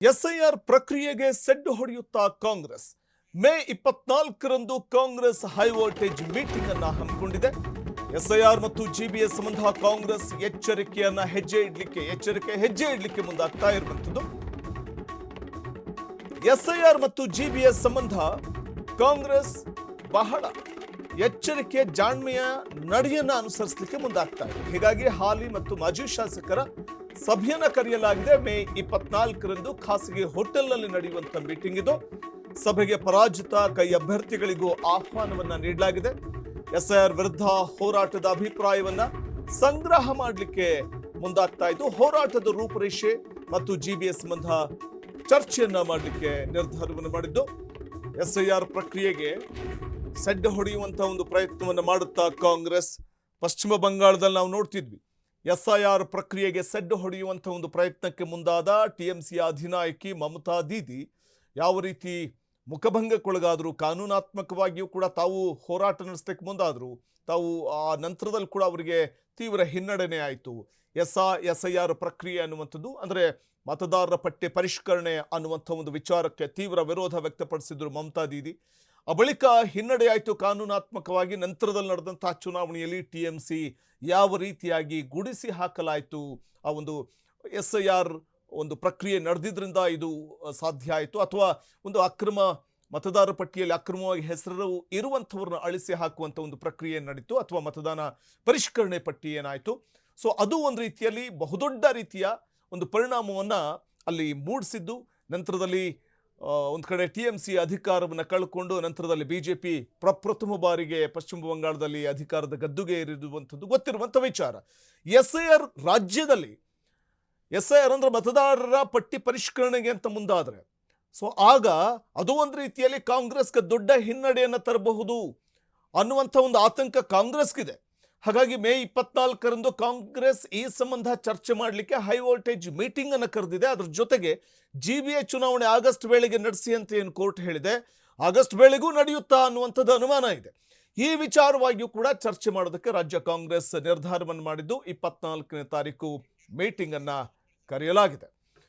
SIR ಪ್ರಕ್ರಿಯೆಗೆ ಸೆಡ್ಡು ಹೊಡೆಯುತ್ತಾ ಕಾಂಗ್ರೆಸ್ ಮೇ 24ರಂದು ಕಾಂಗ್ರೆಸ್ ಹೈ ವೋಲ್ಟೇಜ್ ಮೀಟಿಂಗ್ ಅನ್ನು ಹಮ್ಮಿಕೊಂಡಿದೆ. ಎಸ್ಐಆರ್ ಮತ್ತು ಜಿಬಿಎಸ್ ಸಂಬಂಧ ಕಾಂಗ್ರೆಸ್ ಹೆಜ್ಜೆ ಇಡ್ಲಿಕ್ಕೆ ಮುಂದಾಗ್ತಾ ಇರುವಂತದ್ದು. ಎಸ್ಐಆರ್ ಮತ್ತು ಜಿಬಿಎಸ್ ಸಂಬಂಧ ಕಾಂಗ್ರೆಸ್ ಬಹಳ ಎಚ್ಚರಿಕೆಯ ಜಾಣ್ಮೆಯ ನಡೆಯನ್ನ ಅನುಸರಿಸಲಿಕ್ಕೆ ಮುಂದಾಗ್ತಾ ಇದೆ. ಹೀಗಾಗಿ ಹಾಲಿ ಮತ್ತು ಮಾಜಿ ಶಾಸಕರ ಸಭೆಯನ್ನ ಕರೆಯಲಾಗಿದೆ. ಮೇ 24ರಂದು ಖಾಸಗಿ ಹೋಟೆಲ್ನಲ್ಲಿ ನಡೆಯುವಂತಹ ಮೀಟಿಂಗ್ ಇದು. ಸಭೆಗೆ ಪರಾಜಿತ ಕೈ ಅಭ್ಯರ್ಥಿಗಳಿಗೂ ಆಹ್ವಾನವನ್ನ ನೀಡಲಾಗಿದೆ. ಎಸ್ಐಆರ್ ವಿರುದ್ಧ ಹೋರಾಟದ ಅಭಿಪ್ರಾಯವನ್ನ ಸಂಗ್ರಹ ಮಾಡಲಿಕ್ಕೆ ಮುಂದಾಗ್ತಾ ಇದ್ದು, ಹೋರಾಟದ ರೂಪರೇಷೆ ಮತ್ತು ಜಿಬಿಎಸ್ ಸಂಬಂಧ ಚರ್ಚೆಯನ್ನ ಮಾಡಲಿಕ್ಕೆ ನಿರ್ಧಾರವನ್ನು ಮಾಡಿದ್ದು. ಎಸ್ಐಆರ್ ಪ್ರಕ್ರಿಯೆಗೆ ಸೆಡ್ಡು ಹೊಡೆಯುವಂತಹ ಒಂದು ಪ್ರಯತ್ನವನ್ನು ಮಾಡುತ್ತಾ ಕಾಂಗ್ರೆಸ್ ಪಶ್ಚಿಮ ಬಂಗಾಳದಲ್ಲಿ ನಾವು ನೋಡ್ತಿದ್ವಿ. ಎಸ್ಐಆರ್ ಪ್ರಕ್ರಿಯೆಗೆ ಸೆಡ್ಡು ಹೊಡೆಯುವಂತಹ ಒಂದು ಪ್ರಯತ್ನಕ್ಕೆ ಮುಂದಾದ ಟಿಎಂಸಿಯ ಅಧಿನಾಯಕಿ ಮಮತಾ ದೀದಿ ಯಾವ ರೀತಿ ಮುಖಭಂಗಕ್ಕೊಳಗಾದ್ರು, ಕಾನೂನಾತ್ಮಕವಾಗಿಯೂ ಕೂಡ ತಾವು ಹೋರಾಟ ನಡೆಸಲಿಕ್ಕೆ ಮುಂದಾದ್ರು. ತಾವು ಆ ನಂತರದಲ್ಲಿ ಕೂಡ ಅವರಿಗೆ ತೀವ್ರ ಹಿನ್ನಡೆನೆ ಆಯಿತು. ಎಸ್ಐಆರ್ ಪ್ರಕ್ರಿಯೆ ಅನ್ನುವಂಥದ್ದು ಅಂದರೆ ಮತದಾರರ ಪಟ್ಟಿ ಪರಿಷ್ಕರಣೆ ಅನ್ನುವಂಥ ಒಂದು ವಿಚಾರಕ್ಕೆ ತೀವ್ರ ವಿರೋಧ ವ್ಯಕ್ತಪಡಿಸಿದ್ರು ಮಮತಾ ದೀದಿ. ಆ ಬಳಿಕ ಹಿನ್ನಡೆ ಆಯಿತು ಕಾನೂನಾತ್ಮಕವಾಗಿ. ನಂತರದಲ್ಲಿ ನಡೆದಂತಹ ಚುನಾವಣೆಯಲ್ಲಿ ಟಿಎಂಸಿ ಯಾವ ರೀತಿಯಾಗಿ ಗುಡಿಸಿ ಹಾಕಲಾಯಿತು, ಆ ಒಂದು ಎಸ್ಐಆರ್ ಒಂದು ಪ್ರಕ್ರಿಯೆ ನಡೆದಿದ್ರಿಂದ ಇದು ಸಾಧ್ಯ ಆಯಿತು, ಅಥವಾ ಒಂದು ಮತದಾರರ ಪಟ್ಟಿಯಲ್ಲಿ ಅಕ್ರಮವಾಗಿ ಹೆಸರು ಇರುವಂಥವ್ರನ್ನ ಅಳಿಸಿ ಹಾಕುವಂಥ ಒಂದು ಪ್ರಕ್ರಿಯೆ ನಡೀತು, ಅಥವಾ ಮತದಾನ ಪರಿಷ್ಕರಣೆ ಪಟ್ಟಿ ಏನಾಯಿತು. ಸೊ ಅದು ಒಂದು ರೀತಿಯಲ್ಲಿ ಬಹುದೊಡ್ಡ ರೀತಿಯ ಒಂದು ಪರಿಣಾಮವನ್ನು ಅಲ್ಲಿ ಮೂಡಿಸಿದ್ದು. ನಂತರದಲ್ಲಿ ಒಂದು ಕಡೆ ಟಿಎಂಸಿ ಅಧಿಕಾರವನ್ನು ಕಳ್ಕೊಂಡು ನಂತರದಲ್ಲಿ ಬಿಜೆಪಿ ಪ್ರಪ್ರಥಮ ಬಾರಿಗೆ ಪಶ್ಚಿಮ ಬಂಗಾಳದಲ್ಲಿ ಅಧಿಕಾರದ ಗದ್ದುಗೆ ಏರಿರುವಂಥದ್ದು ಗೊತ್ತಿರುವಂಥ ವಿಚಾರ. ಎಸ್ಐಆರ್ ರಾಜ್ಯದಲ್ಲಿ ಎಸ್ಐಆರ್ ಅಂದ್ರೆ ಮತದಾರರ ಪಟ್ಟಿ ಪರಿಷ್ಕರಣೆಗೆ ಅಂತ ಮುಂದಾದರೆ, ಸೊ ಆಗ ಅದು ಒಂದು ರೀತಿಯಲ್ಲಿ ಕಾಂಗ್ರೆಸ್ಗೆ ದೊಡ್ಡ ಹಿನ್ನಡೆಯನ್ನು ತರಬಹುದು ಅನ್ನುವಂಥ ಒಂದು ಆತಂಕ ಕಾಂಗ್ರೆಸ್ಗಿದೆ. ಹಾಗಾಗಿ ಮೇ 24ರಂದು ಕಾಂಗ್ರೆಸ್ ಈ ಸಂಬಂಧ ಚರ್ಚೆ ಮಾಡಲಿಕ್ಕೆ ಹೈ ವೋಲ್ಟೇಜ್ ಮೀಟಿಂಗ್ ಅನ್ನು ಕರೆದಿದೆ. ಅದ್ರ ಜೊತೆಗೆ ಜಿಬಿಎ ಚುನಾವಣೆ ಆಗಸ್ಟ್ ವೇಳೆಗೆ ನಡೆಸಿ ಅಂತ ಏನು ಕೋರ್ಟ್ ಹೇಳಿದೆ, ಆಗಸ್ಟ್ ವೇಳೆಗೂ ನಡೆಯುತ್ತಾ ಅನ್ನುವಂಥದ್ದು ಅನುಮಾನ ಇದೆ. ಈ ವಿಚಾರವಾಗಿಯೂ ಕೂಡ ಚರ್ಚೆ ಮಾಡೋದಕ್ಕೆ ರಾಜ್ಯ ಕಾಂಗ್ರೆಸ್ ನಿರ್ಧಾರವನ್ನು ಮಾಡಿದ್ದು 24ನೇ ತಾರೀಕು ಮೀಟಿಂಗ್ ಅನ್ನ ಕರೆಯಲಾಗಿದೆ.